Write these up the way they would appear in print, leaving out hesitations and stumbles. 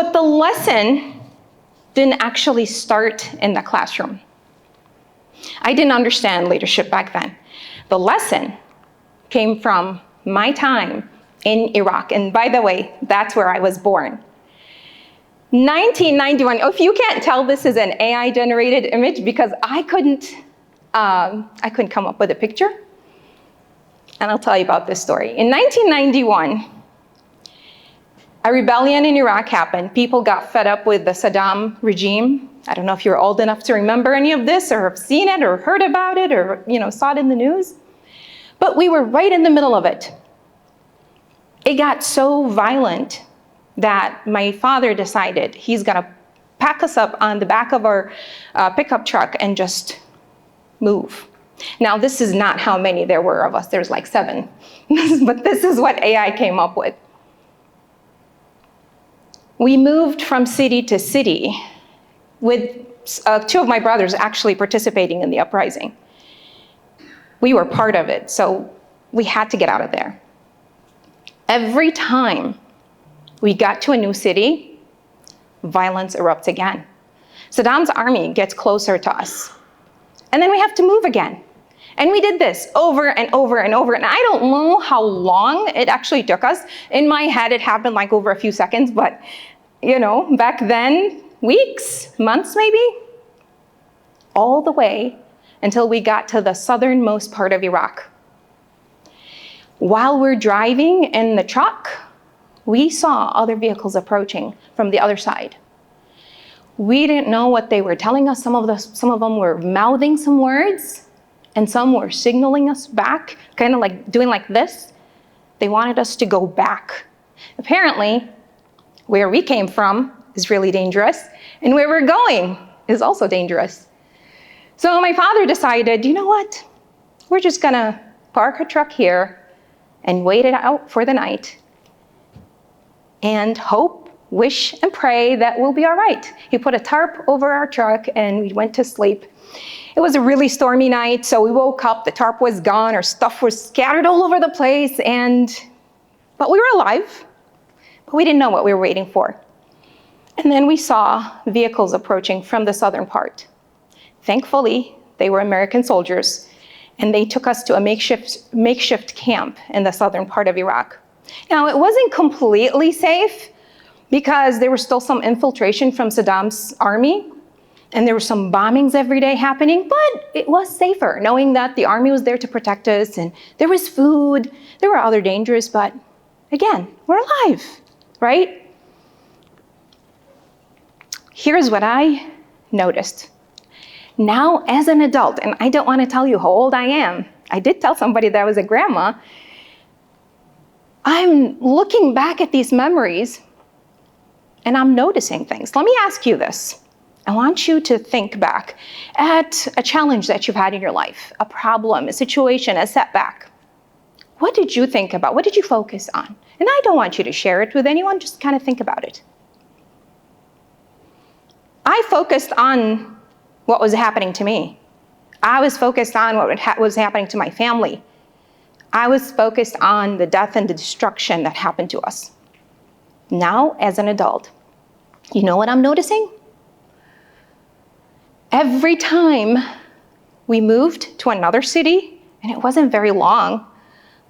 But the lesson didn't actually start in the classroom. I didn't understand leadership back then. The lesson came from my time in Iraq. And by the way, that's where I was born. 1991, if you can't tell this is an AI generated image because I couldn't come up with a picture. And I'll tell you about this story. In 1991, a rebellion in Iraq happened. People got fed up with the Saddam regime. I don't know if you're old enough to remember any of this or have seen it or heard about it or saw it in the news. But we were right in the middle of it. It got so violent that my father decided he's gonna pack us up on the back of our pickup truck and just move. Now, this is not how many there were of us. There's like 7. But this is what AI came up with. We moved from city to city with 2 of my brothers actually participating in the uprising. We were part of it, so we had to get out of there. Every time we got to a new city, violence erupts again. Saddam's army gets closer to us. And then we have to move again. And we did this over and over and over. And I don't know how long it actually took us. In my head, it happened like over a few seconds. But, back then, weeks, months maybe, all the way until we got to the southernmost part of Iraq. While we're driving in the truck, we saw other vehicles approaching from the other side. We didn't know what they were telling us. Some of them were mouthing some words, and some were signaling us back, kind of like doing like this. They wanted us to go back. Apparently, where we came from is really dangerous, and where we're going is also dangerous. So my father decided, you know what? We're just gonna park our truck here and wait it out for the night and hope, wish, and pray that we'll be all right. He put a tarp over our truck and we went to sleep. It was a really stormy night, so we woke up, the tarp was gone, our stuff was scattered all over the place, but we were alive, but we didn't know what we were waiting for. And then we saw vehicles approaching from the southern part. Thankfully, they were American soldiers, and they took us to a makeshift camp in the southern part of Iraq. Now, it wasn't completely safe because there was still some infiltration from Saddam's army, and there were some bombings every day happening, but it was safer knowing that the army was there to protect us, and there was food, there were other dangers, but again, we're alive, right? Here's what I noticed. Now, as an adult, and I don't want to tell you how old I am, I did tell somebody that I was a grandma, I'm looking back at these memories and I'm noticing things. Let me ask you this. I want you to think back at a challenge that you've had in your life, a problem, a situation, a setback. What did you think about? What did you focus on? And I don't want you to share it with anyone, just kind of think about it. I focused on what was happening to me. I was focused on what was happening to my family. I was focused on the death and the destruction that happened to us. Now, as an adult, you know what I'm noticing? Every time we moved to another city, and it wasn't very long,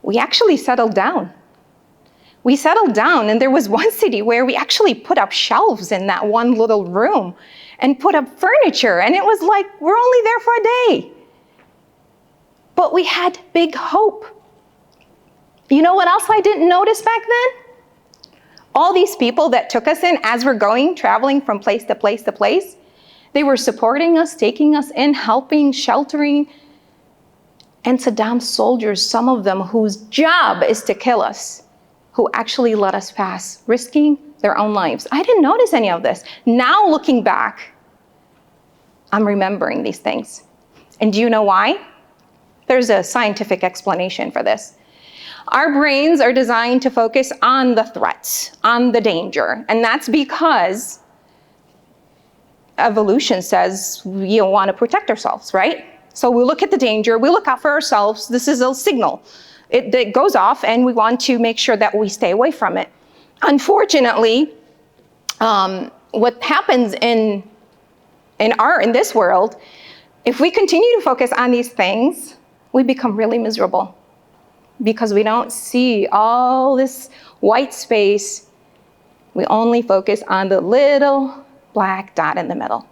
we actually settled down. We settled down, and there was one city where we actually put up shelves in that one little room and put up furniture, and it was like, we're only there for a day. But we had big hope. You know what else I didn't notice back then? All these people that took us in as we're going, traveling from place to place to place, they were supporting us, taking us in, helping, sheltering. And Saddam's soldiers, some of them whose job is to kill us, who actually let us pass, risking their own lives. I didn't notice any of this. Now looking back, I'm remembering these things. And do you know why? There's a scientific explanation for this. Our brains are designed to focus on the threats, on the danger. And that's because evolution says we want to protect ourselves, right? So we look at the danger, we look out for ourselves. This is a signal. It goes off and we want to make sure that we stay away from it. Unfortunately, what happens in this world, if we continue to focus on these things, we become really miserable because we don't see all this white space. We only focus on the little black dot in the middle.